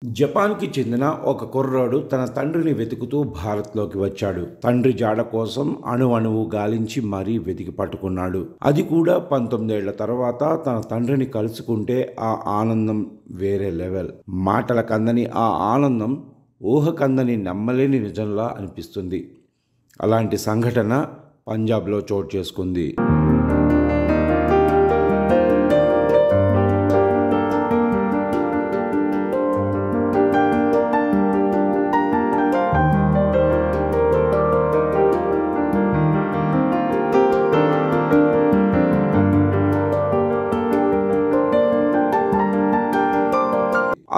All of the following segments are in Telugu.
జపాన్‌కి చెందిన ఒక కుర్రాడు తన తండ్రిని వెతుకుతూ భారత్‌లోకి వచ్చాడు. తండ్రి జాడ కోసం అణువణువు గాలించి మరీ వెతికి పట్టుకున్నాడు. అది కూడా 19 ఏళ్ల తర్వాత తన తండ్రిని కలుసుకుంటే ఆ ఆనందం వేరే లెవెల్. మాటలకందని ఆ ఆనందం ఊహకందని నమ్మలేని నిజంలా అనిపిస్తుంది. అలాంటి సంఘటన పంజాబ్‌లో చోటు చేసుకుంది.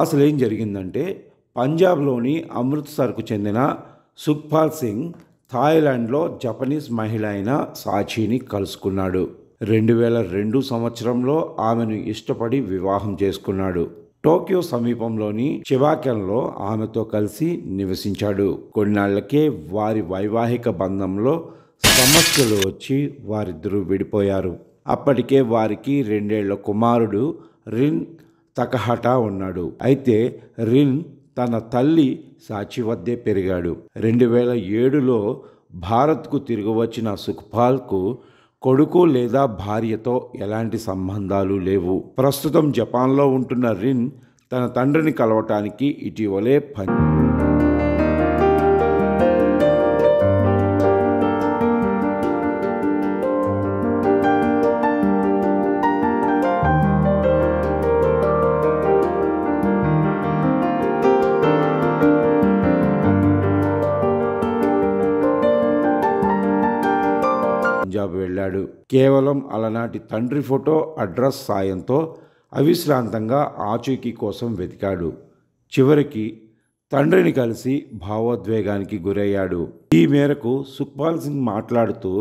అసలేం జరిగిందంటే పంజాబ్లోని అమృత్సర్కు చెందిన సుఖ్పాల్ సింగ్ థాయిలాండ్లో జపనీస్ మహిళ అయిన సాచీని కలుసుకున్నాడు. 2002 సంవత్సరంలో ఆమెను ఇష్టపడి వివాహం చేసుకున్నాడు. టోక్యో సమీపంలోని చిబాకెన్లో ఆమెతో కలిసి నివసించాడు. కొన్నాళ్లకే వారి వైవాహిక బంధంలో సమస్యలు వచ్చి వారిద్దరూ విడిపోయారు. అప్పటికే వారికి 2 ఏళ్ల కుమారుడు రిన్ తకహటా ఉన్నాడు. అయితే రిన్ తన తల్లి సాచి వద్దే పెరిగాడు. 2007లో భారత్కు తిరిగి వచ్చిన సుఖ్పాల్కు కొడుకు లేదా భార్యతో ఎలాంటి సంబంధాలు లేవు. ప్రస్తుతం జపాన్లో ఉంటున్న రిన్ తన తండ్రిని కలవటానికి ఇటీవలే పంజాబ్ వెళ్ళాడు. కేవలం అలనాటి తండ్రి ఫోటో అడ్రస్ సాయంతో అవిశ్రాంతంగా ఆచూకీ కోసం వెతికాడు. చివరికి తండ్రిని కలిసి భావోద్వేగానికి గురయ్యాడు. ఈ మేరకు సుఖ్పాల్ సింగ్ మాట్లాడుతూ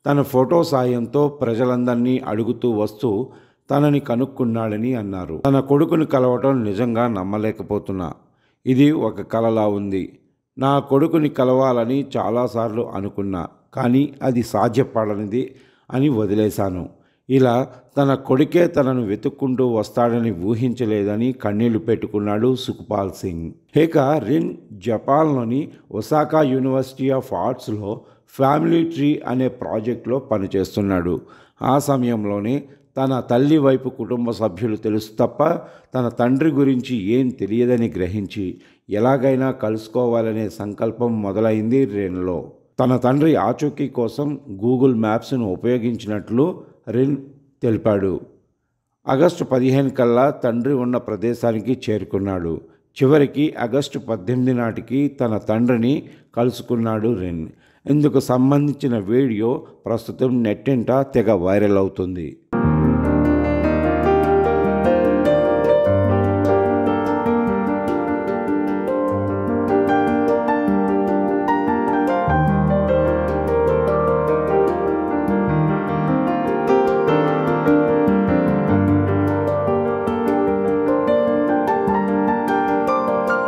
తన ఫోటో సాయంతో ప్రజలందరినీ అడుగుతూ వస్తూ తనని కనుక్కున్నాడని అన్నారు. తన కొడుకుని కలవటం నిజంగా నమ్మలేకపోతున్నా. ఇది ఒక కలలా ఉంది. నా కొడుకుని కలవాలని చాలాసార్లు అనుకున్నా, కానీ అది సాధ్యపడనిది అని వదిలేశాను. ఇలా తన కొడుకే తనను వెతుక్కుంటూ వస్తాడని ఊహించలేదని కన్నీళ్లు పెట్టుకున్నాడు సుఖ్పాల్ సింగ్. ఇక రిన్ జపాన్లోని ఒసాకా యూనివర్సిటీ ఆఫ్ ఆర్ట్స్లో ఫ్యామిలీ ట్రీ అనే ప్రాజెక్టులో పనిచేస్తున్నాడు. ఆ సమయంలోనే తన తల్లి వైపు కుటుంబ సభ్యులు తెలుసు తప్ప తన తండ్రి గురించి ఏం తెలియదని గ్రహించి ఎలాగైనా కలుసుకోవాలనే సంకల్పం మొదలైంది రిన్లో. తన తండ్రి ఆచూకీ కోసం గూగుల్ మ్యాప్స్ను ఉపయోగించినట్లు రిన్ తెలిపాడు. ఆగస్టు 15 కల్లా తండ్రి ఉన్న ప్రదేశానికి చేరుకున్నాడు. చివరికి ఆగస్టు 18 నాటికి తన తండ్రిని కలుసుకున్నాడు రిన్. ఇందుకు సంబంధించిన వీడియో ప్రస్తుతం నెట్టింట తెగ వైరల్ అవుతుంది.